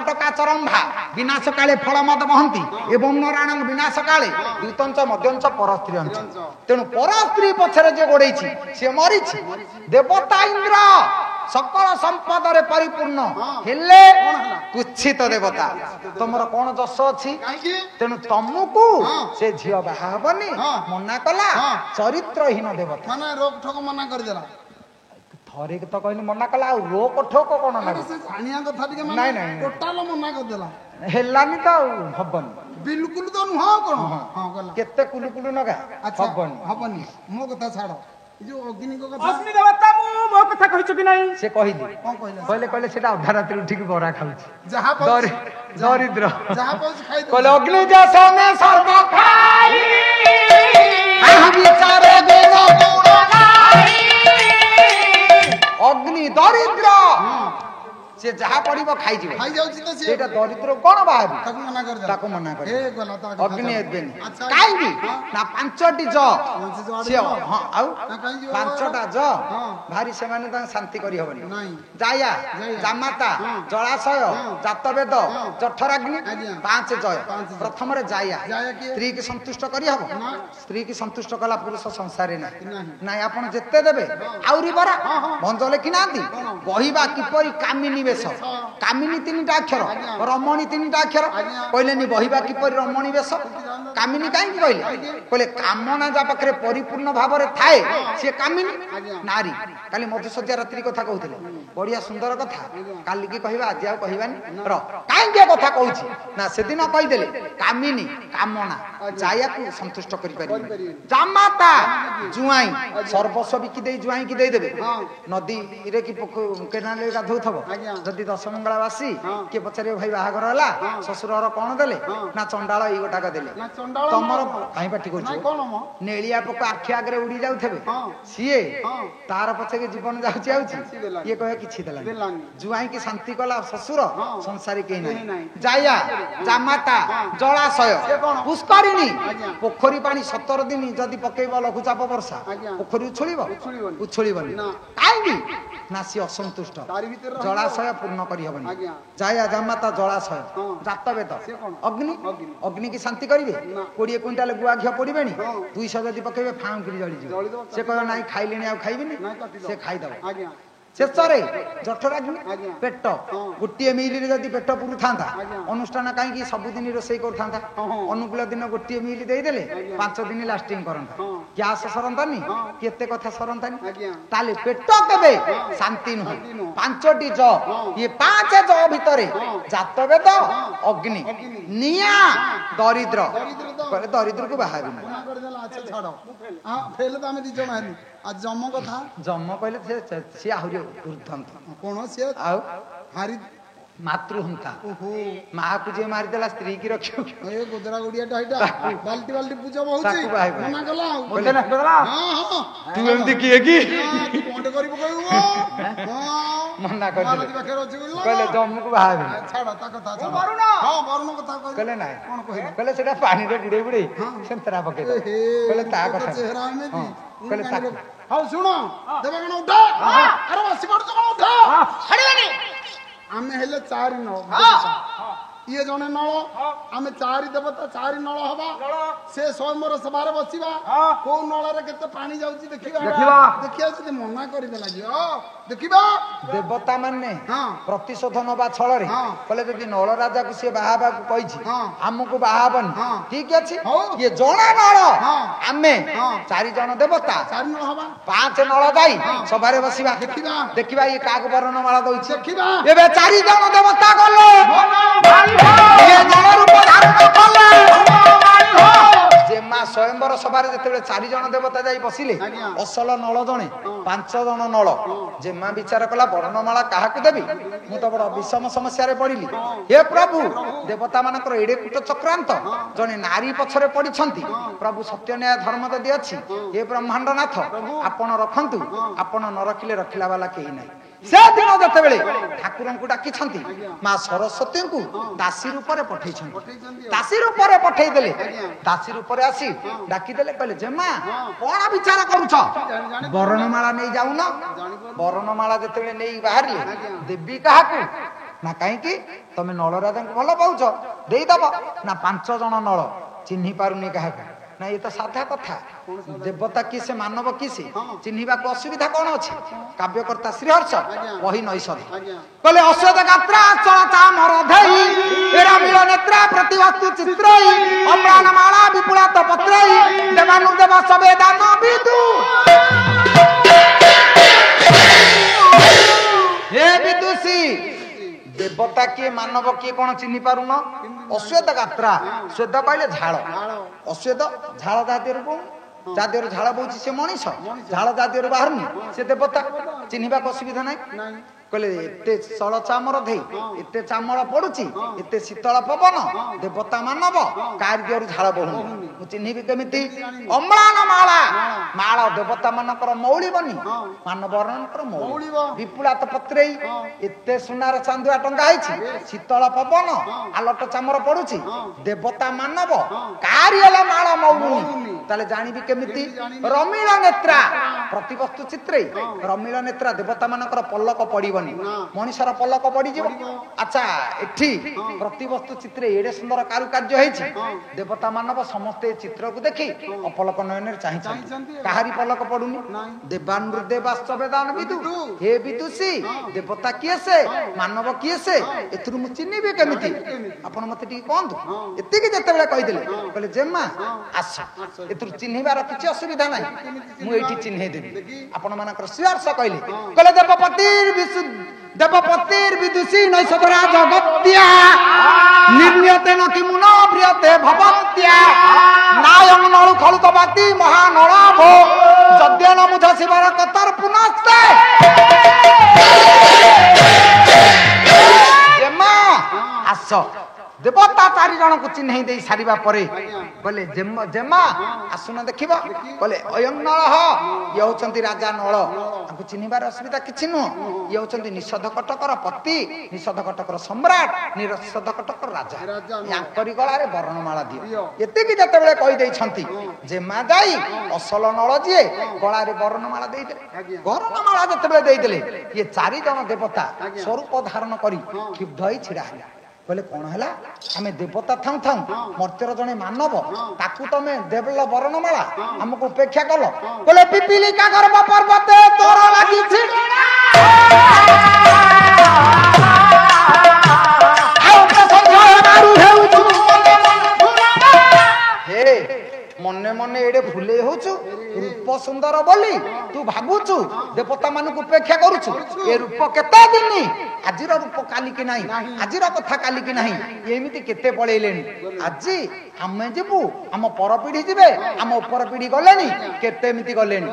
କଟକାଚରମ୍ଭା ବିନାଶ କାଳେ ଫଳ ମଦ ବହନ୍ତି ଏବଂ ନାରାୟଣ ବିନାଶ କାଳେ ଦ୍ୱିତଞ୍ଚ ମଧ୍ୟଞ୍ଚ ପରସ୍ତ୍ରୀ ଅଞ୍ଚ। ତେଣୁ ପରସ୍ତ୍ରୀ ପଛରେ ଯେ ଗୋଡେଇଛି ସେ ମରିଛି। ଦେବତା ଇନ୍ଦ୍ର सकल संपद रे परिपूर्ण हेले कुच्छित देवता तुमर कौन जस अछि तेनु तुमको से झियो बाहा हबनी मना कला चरित्रहीन देवता माने रोक ठोक मना कर देला थरे तो कहनी मना कला आ रोक ठोक कोन ना से छानिया कथा टिके माने नहीं नहीं टोटल मना कर देला हेलानी तो हबनी बिल्कुल तो नुह कोन हां गला केते कुलु कुलु नगा हबनी हबनी मो कथा छाड़ो जो अग्नि को कथा अग्नि देवता मो कथा कहिछु कि नहीं से कहिली कोन कहले कहले कहले सेटा अधा रात उठी के बरा खाउची जहां दरिद्र जहां पहुंच खाई दे कहले अग्नि जैसा में सर्व खाई हम विचारे देव गुण नाही अग्नि दरिद्र से जहां पड़िबो खाई जीव खाई जाउची तो सेटा दरिद्र कोन बाहबी ताको मना कर दे ताको मना कर ए गला ता अग्नि एबेनी काई भी ना पांचटी ज से हां आउ पांचटा ज भारी से माने ता शांति करी होबनी नहीं जाया जामाता जलाशय जातवेद जठराग्नि पांच जय प्रथम रे जाया स्त्री की संतुष्ट करी हबो स्त्री की संतुष्ट कला पुरुष संसारे ना नाही आपण जत्ते देबे आउरी बरा भंजले कि नांती बहिबा किपरि कामिनी वेश कामिनी तीनटा अक्षर रमणी तीनटा अक्षर कहले नि बहिबा किपरि रमणी वेश कामिनी काई कहले कहले कामना जा पाखरे परिपूर्ण भाव रे थाए से कामिनी नारी काली मधुसज्जा रात्रि कथा कहउथिले बढ़िया सुंदर कथा काली की कहबा आज आ कहबानी र काई के कथा कहउची ना से दिन कहि देले कामिनी कामना जाया को संतुष्ट करि पारि जामाता जुआई सर्वस्व बिकी दे जुआई की दे देबे नदी रे की केनाल रे गाधौ थबो जदि 10 मंगलावासी के पछरे भाई बाहागर हला ससुरर कोन देले ना चंडाल ई गोटा का देले तमर काई पाटी करछु नेलिया पक आखि आगरे उड़ी जाउ थबे सिए तार पछे के जीवन जाउची आउची ये कहे किछि देला जुआई की शांति कला ससुर संसारी के नहीं जाया जामाता जलाशय पुष्करिणी पोखरी पानी 17 दिन जदि पकेबो लघुचाप वर्षा पोखरी उछुळीबनी काई ना सी असंतुष्ट जलाशय पूर्ण करी हबनी जाया जामाता जलाशय जातवेद अग्नि अग्नि की शांति करिवे 20 क्विंटल गुआ घिया पड़िबेनी 200 जदि पकेबे फां किरी जळी जिवो से कहो नाही खाइलेनी आ खाइबेनी से खाइ दबो शेषरे जठराग्नि पेट गोटे मिल जदि पेट पुरु था अनुष्ठान कहीं सबुदिन रोसे कर अनुकूल दिन गोटे मिल देदेले 5 दिन लास्टिंग करता गैस सरंतानी केते कथा सरंतानी ताले पेट केबे शांति नुह 5टी ज ये 5 ज भितरे जातवेद अग्नि निया दरिद्र कहले दरिद्र को बाहाबी ना अच्छा छाड़ो हां फेल तो हमें दिजो मारी आज जम कथा जम कहले से आहुरी ऊर्ध्वंत कोन से आउ हारी मातृहंता ओहो मां को जे मारी देला स्त्री की रखियो ए गोदरा गुडिया टाइटा बाल्टी बाल्टी पूजा बहुची मना कला बोले ना बदला हां हां तू एमती किए की कोंड करी पकइबो हां मना कर मालती पाखे अछि बोलला कहले जम को बाहाबी छाड़ा ता कथा ओ वरुण हां वरुण कथा कहले ना कोन कहिला कहले सेटा पानी रे बुडे बुडे सेंतरा पके कहले ता कथा चेहरा में भी कहले ता हां सुनो देबे कन उठा अरे बसी पड़ कन उठा हड़िबेनी आमे हेले 4 नळ ये जने नळ आमे 4 देवता 4 नळ हबा से स्वयंवर सभारे बसिबा को नळ रे केते पानी जाउची देखिया से मना करि देला जी देखिबा देवता माने प्रतिशोध नबा छल रे कहले जदि नळ राजा को से बाहाबा को कहिछि हमको बाहाबन ठीक अछि ये जणा नळ आमे 4 जण देवता 4 नळ हबा 5 नळ जाई सभारे बसिबा देखिबा ये काग वर्ण माला दउछि देखिबा एबे 4 जण देवता गले ये जण रूप धारण कले जे मा स्वयंवर सभारे जतेबे 4 जण देवता जाई बसिले असल नळ जणे 5 जण नळ जे मा विचार कला वर्णमाला काहा को देबी मु तो बड़ विषम समस्या रे पड़िली हे प्रभु देवता मानकर एडे कुट चक्रांत जने नारी पछरे पड़ी छंती प्रभु सत्य न्याय धर्म दे अछि हे ब्रह्मांड नाथ आपण रखंतु आपण न रखिले रखिला वाला केही नाही से दिन जते बेले ठाकुरन को डाकी छंती मां सरस्वती को दासी रूप रे पठै छंती दासी रूप रे पठै देले दासी रूप रे आसी डाकी देले कहले जे मां कोन विचार करूछ वर्णमाला नै जाउ न वर्णमाला जते बेले नै बाहरले देवी काहा को ନା କାହିଁକି ତମେ ନଳ ରାଜାଙ୍କୁ ଭଲ ପାଉଛ ଦେଇଦବ ନା 5 ଜଣ ନଳ ଚିହ୍ନି ପାରୁନି କାହାକୁ ନା ଏ ତ ସାଧା କଥା ଦେବତା କିଏ ସେ ମାନବ କିଏ ସେ ଚିହ୍ନିବାକୁ ଅସୁବିଧା କଣ ଅଛି କାବ୍ୟକର୍ତ୍ତା ଶ୍ରୀହର୍ଷ ବହି ନୈଷଧ କହିଲେ ଅଶ୍ୱତ ଗାତ୍ରା ଚଳ ଚାମର ଧେଇ ଏରା ମିଳ ନେତ୍ରା ପ୍ରତିବସ୍ତୁ ଚିତ୍ରଇ ଅମ୍ଳାନ ମାଳା ବିପୁଳାତ ପତ୍ରଇ ଦେବାନୁ ଦେବ ସବେ ଦାନ ବିଦୁ हे विदुषी देवता किए मानव किए कौन चिन्ह पारुन अश्वेत गात्रा श्वेत कहले झाल अश्वेत झाल जातीय जातीय झाल बोची से मनीष झाल जातीय बाहरनी से देवता चिन्हवा असुविधा ना कहले एते सल चामर धई एते चामल पड़ुची एते शीतल पवन देवता मानव कार्य झाल बहुनी मु चिन्हिबी केमिति अम्लान माला माला देवता मानकर मौली बनी मानव वर्णनकर मौली विपुलात पत्रेई एते सुनार चांदुआ टंगा हैछि शीतल पवन आलोट चामर पड़ुची देवता मानव कार्य माला मौलुनी ताले जानिबी केमिति रमीला नेत्रा प्रतिवस्तु चित्रे रमीला नेत्रा देवता मानकर पलक पड़िबनी मनुष्यर पलक पड़ी जीव अच्छा एठी प्रतिवस्तु चित्रे एडे सुंदर कारुकार्य हैछि देवता मानव समस्त चित्र को देखि अपलक नयन चाहि काहारी पलक पड़ुनी देवानुदेवाश्च वेदान विदु हे विदुषी देवता किए से मानव किए से एथुरु मु चिन्हिबे केमिति आपण मते टी कोंदु एति कि जते बेला कहि देले कहले जेमा आस एथुरु चिन्हिबार किछि असुविधा नै मु एठी चिन्हे देबी आपण मानकर श्रीहर्ष कहले कहले देवपतिर विदुषी नैषधरा जगत्या निर्ण्यते न कि मुन प्रियते भवन्त्या नायं नळु खलुतवाती महानळाभ जद्यन मुझ शिवर कतर पुनस्ते जेमा आस देवता 4 जन को चिन्ह दे सारिबा परे बोले जेमा आसुन देखिबा बोले अयं नळ ये होचंती राजा नळ आकु चिन्हिबार असुविधा किछि न ये होचंती निषध कटकर पति निषध कटकर सम्राट निषध कटकर राजा यांकरी गळा रे वर्णमाला दियो एते कि जते बेले कहि देइ छंती जेमा जाई असल नळ जिए गळा रे वर्णमाला देइ दे वर्णमाला जते बेले देइ देले ये 4 जन देवता स्वरूप धारण करी क्षुब्ध होई छिडा हला बोले कौन है आम देवता थाऊ थाऊ मर्त्यर जने मानव ताकू तमे देवल वर्णमाला हमको उपेक्षा कल बोले पिपीलिका गर्भ पर्वते तोर लागि मने मने एडे फुले होचु रूप सुंदर बोली तू भाबुचु देवता मानक उपेक्षा करूचु ए रूप केते दिनी आजिर रूप काली कि नाही आजिर कथा काली कि नाही एमिति केते पळेलेनी आजि आमे जेबु हम पर पीढ़ी जिबे हम ऊपर पीढ़ी गलेनी केते एमिति गलेनी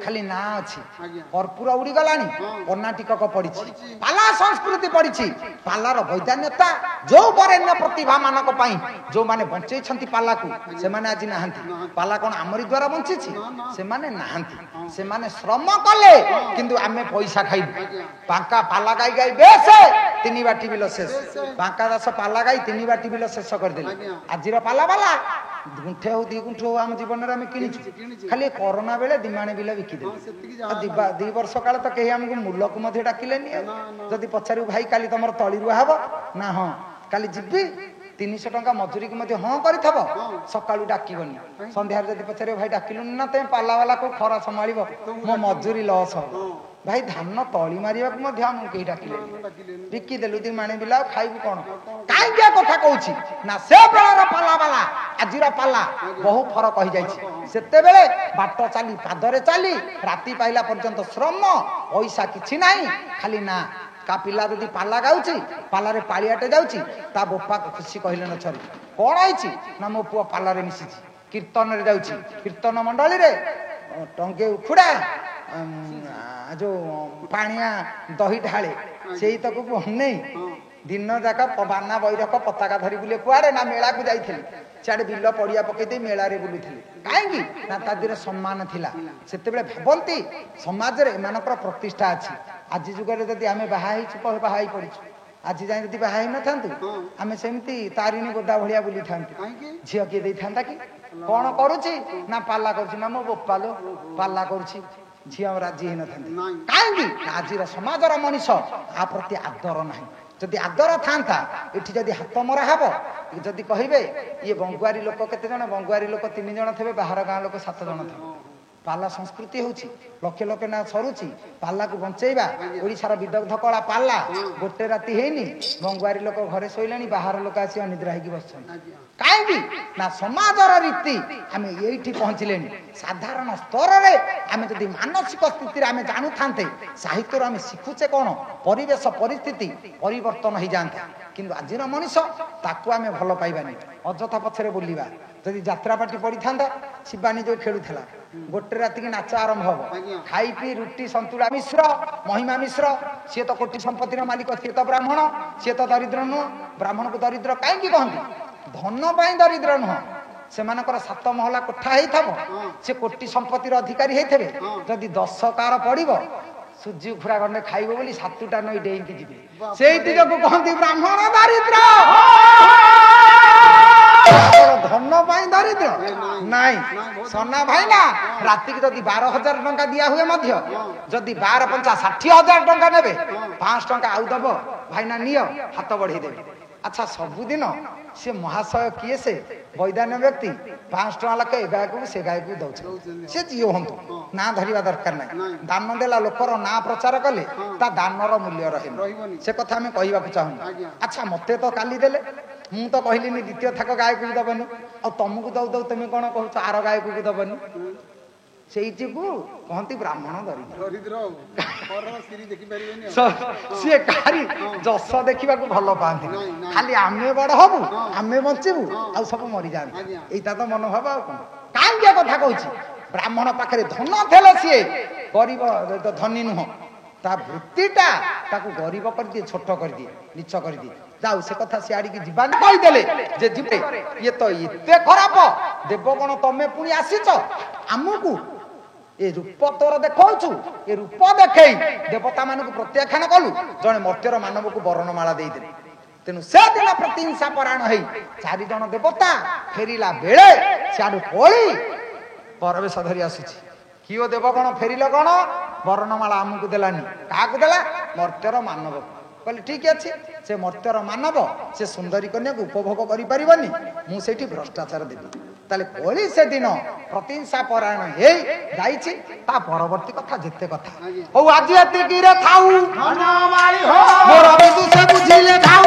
खाली ना अछि भरपूर उड़ी गलानी कर्णाटिक पड़िछि पाला संस्कृति पड़िछि पालार वैज्ञानिकता जो बरेण्य प्रतिभा मानक पई जो माने बंचै छंती पाला को से माने आजि नाहंती पाला कोन आमरी द्वारा बंचिछि से माने नाहंती से माने श्रम कले किंतु आमे पैसा खाइ बांका पाला गाई गाई बेसे 3 बाटी बिल शेष बांका दास पाला गाई 3 बाटी बिल शेष कर देले आजिर पाला वाला गुंठे हो 2 गुंठे हो हम जीवन रे हम किनिछु खाली कोरोना बेले दिमाने बिल बिकी दे 2 वर्ष काल तो केही हमको मूल्य को मध्ये डाकिलेनी जदी पछारी भाई काली तमर तळी रुआ हबो ना हां काली जिब्बी 300 टंका मजूरी को हाँ कर सकालू डाकबनी सन्धार जब पचार भाई डाकिलु ना तुम पाला वाला को खरा संभाल मो मजूरी लस हम भाई धान तली मारे कहीं डाकिले बिकिदेलु दी माणे बिला खाइबू कौन कहीं कथा कहूँ ना से बेलार पाला वाला आज पाला बहु फरक हो जाते बाट चली पादरे चली राति पाइला पर्यंत श्रम पैसा किछि नाही खाली ना का पिला जदि पाला गाउची पालारे पालियाटे जाउची ता बोपा खुशी कहले न छरी कोन आइची ना मो पुआ पालारे मिसिची कीर्तन रे जाउची कीर्तन मंडली रे टंगे उखुडा जो पानिया दही ढाळे सेही तक को हनै दिन जाका बाना बैरक पताका धरी बुले कुआरे ना मेला को जाइथिले सियाडे बिल पड़िया पकईदे मेला रे बुलुथिले काहेकि ना तादिरे सम्मान थिला सेते बेले भाबंती समाज रे एमानकर प्रतिष्ठा अछि आज जुगरे जदि आमे बाहा हिछु बाहाई पड़िछु आज जाय जदि बाहाई न थांतु आमे सेमती तारिणी गोदा भलिया बुली थांतु झियो के देई थांता कि कोन करूची ना पाला करूची ना मो बोपालो पाला करूची झियो राजी हिन थांती काहेकि आजिर समाजर मनीष आ प्रति आदर नाही ଯଦି ଆଦର ଥାନ୍ତା ଏଠି ଯଦି ହାତ ମରା ହବ ଯଦି କହିବେ ଇଏ ବଙ୍ଗୁଆରୀ ଲୋକ କେତେ ଜଣ ବଙ୍ଗୁଆରୀ ଲୋକ 3 ଜଣ ଥିବେ ବାହାର ଗାଁ ଲୋକ 7 ଜଣ ଥିବେ ପାଲା ସଂସ୍କୃତି ହଉଛି ଲକ୍ଷେ ଲକ୍ଷେ ନା ସରୁଛି ପାଲାକୁ ବଞ୍ଚେଇବା ଓଡ଼ିଶାର ବିଦଗ୍ଧ କଳା ପାଲା ଗୋଟେ ରାତି ହେଇନି ବଙ୍ଗୁଆରୀ ଲୋକ ଘରେ ଶୋଇଲେଣି ବାହାର ଲୋକ ଆସି ଅନିଦ୍ରା ହେଇକି ବସିଛନ୍ତି କାହିଁକି ନା ସମାଜର ରୀତି ଆମେ ଏଇଠି ପହଞ୍ଚିଲେଣି ସାଧାରଣ ସ୍ତରରେ ଆମେ ଯଦି ମାନସିକ ସ୍ଥିତିରେ ଆମେ ଜାଣୁଥାନ୍ତେ ସାହିତ୍ୟରୁ ଆମେ ଶିଖୁଛେ କ'ଣ ପରିବେଶ ପରିସ୍ଥିତି ପରିବର୍ତ୍ତନ ହେଇଯାଆନ୍ତା କିନ୍ତୁ ଆଜିର ମଣିଷ ତାକୁ ଆମେ ଭଲ ପାଇବାନି ଅଯଥା ପଛରେ ବୁଲିବା ଯଦି ଯାତ୍ରା ପାର୍ଟି ପଡ଼ିଥାନ୍ତା ଶିବାନୀ ଯୋଉ ଖେଳୁଥିଲା ଗୋଟେ ରାତିକି ନାଚ ଆରମ୍ଭ ହବ ଖାଇ ପିଇ ରୁଟି ସନ୍ତୁଳା ମିଶ୍ର ମହିମା ମିଶ୍ର ସିଏ ତ କୋଟି ସମ୍ପତ୍ତିର ମାଲିକ ସିଏ ତ ବ୍ରାହ୍ମଣ ସିଏ ତ ଦରିଦ୍ର ନୁହଁ ବ୍ରାହ୍ମଣକୁ ଦରିଦ୍ର କାହିଁକି କହନ୍ତି ଧନ ପାଇଁ ଦରିଦ୍ର ନୁହଁ ସେମାନଙ୍କର 7 ମହଲା କୋଠା ହେଇଥିବ ସେ କୋଟି ସମ୍ପତ୍ତିର ଅଧିକାରୀ ହେଇଥିବେ ଯଦି 10 କାର ପଡ଼ିବ ସୂର୍ଯ୍ୟ ଖୁରା ଗଣ୍ଡେ ଖାଇବ ବୋଲି 7ଟା ନଈ ଡେଇଁକି ଯିବେ ସେଇଠି ଯୋଗୁ କହନ୍ତି ବ୍ରାହ୍ମଣ ଦରିଦ୍ର ଧନ ପାଇଁ ଦରିଦ୍ର ନାଇଁ ସନା ଭାଇନା ରାତିକି ଯଦି 12,000 ଟଙ୍କା ଦିଆ ହୁଏ ମଧ୍ୟ ଯଦି 12 ପଞ୍ଚା 60,000 ଟଙ୍କା ନେବେ 500 ଟଙ୍କା ଆଉ ଦବ ଭାଇନା ନିଅ ହାତ ବଢେଇ ଦେବେ ଆଚ୍ଛା ସବୁଦିନ ସେ ମହାଶୟ କିଏ ସେ ବୈଦାନ୍ୟ ବ୍ୟକ୍ତି 500 ଟଙ୍କା ଲେଖେ ଏ ଗାୟକୁ ସେ ଗାୟକୁ ଦଉଛି ସେ ଯିଏ ହୁଅନ୍ତୁ ନାଁ ଧରିବା ଦରକାର ନାହିଁ ଦାନ ଦେଲା ଲୋକର ନାଁ ପ୍ରଚାର କଲେ ତା ଦାନର ମୂଲ୍ୟ ରହେନି ସେ କଥା ଆମେ କହିବାକୁ ଚାହୁଁନି ଆଚ୍ଛା ମତେ ତ କାଲି ଦେଲେ ମୁଁ ତ କହିଲିନି ଦ୍ୱିତୀୟ ଥାକ ଗାୟକୁ ଦବନି ଆଉ ତମକୁ ଦଉ ଦଉ ତମେ କ'ଣ କହୁଛ ଆର ଗାୟକୁ ଦବନି ସେଇଟିକୁ କହନ୍ତି ବ୍ରାହ୍ମଣ ଦରିଦ୍ର ସିଏ କାହାରି ଯଶ ଦେଖିବାକୁ ଭଲ ପାଆନ୍ତି ଖାଲି ଆମେ ବଡ ହବୁ ଆମେ ବଞ୍ଚିବୁ ଆଉ ସବୁ ମରିଯାଆନ୍ତି ଏଇଟା ତ ମନୋଭାବ ଆଉ କ'ଣ କାହିଁକି କଥା କହୁଛି ବ୍ରାହ୍ମଣ ପାଖରେ ଧନ ଥିଲେ ସିଏ ଗରିବ ଧନୀ ନୁହଁ ତା ବୃତ୍ତିଟା ତାକୁ ଗରିବ କରିଦିଏ ଛୋଟ କରିଦିଏ ନିଚ କରିଦିଏ ଯାଉ ସେ କଥା ସିଆଡ଼ିକି ଯିବାନି କହିଦେଲେ ଯେ ଯିବେ ଇଏ ତ ଏତେ ଖରାପ ଦେବ କ'ଣ ତମେ ପୁଣି ଆସିଛ ଆମକୁ ଏ ରୂପ ତୋର ଦେଖାଉଛୁ ଏ ରୂପ ଦେଖେଇ ଦେବତା ମାନଙ୍କୁ ପ୍ରତ୍ୟାଖ୍ୟାନ କଲୁ ଜଣେ ମର୍ତ୍ତ୍ୟର ମାନବକୁ ବରଣମାଳା ଦେଇଦେଲେ ତେଣୁ ସେଦିନ ପ୍ରତିହିଂସା ପରାୟଣ ହେଇ 4 ଜଣ ଦେବତା ଫେରିଲା ବେଳେ ସିଆଡୁ ପଳି ପରବେଶ ଧରି ଆସୁଛି କିଓ ଦେବ କ'ଣ ଫେରିଲ କ'ଣ ବରଣମାଳା ଆମକୁ ଦେଲାନି କାହାକୁ ଦେଲା ମର୍ତ୍ତ୍ୟର ମାନବ କହିଲେ ଠିକ ଅଛି ସେ ମର୍ତ୍ତ୍ୟର ମାନବ ସେ ସୁନ୍ଦରୀ କନ୍ୟାକୁ ଉପଭୋଗ କରିପାରିବନି ମୁଁ ସେଇଠି ଭ୍ରଷ୍ଟାଚାର ଦେବି ତାହେଲେ କଳି ସେଦିନ ପ୍ରତିହିଂସା ପରାୟଣ ହେଇ ଯାଇଛି ତା ପରବର୍ତ୍ତୀ କଥା ଯେତେ କଥା ହଉ ଆଜି ଏତିକିରେ ଥାଉ ମୋର ବୁଝିଲେ ଖାଉ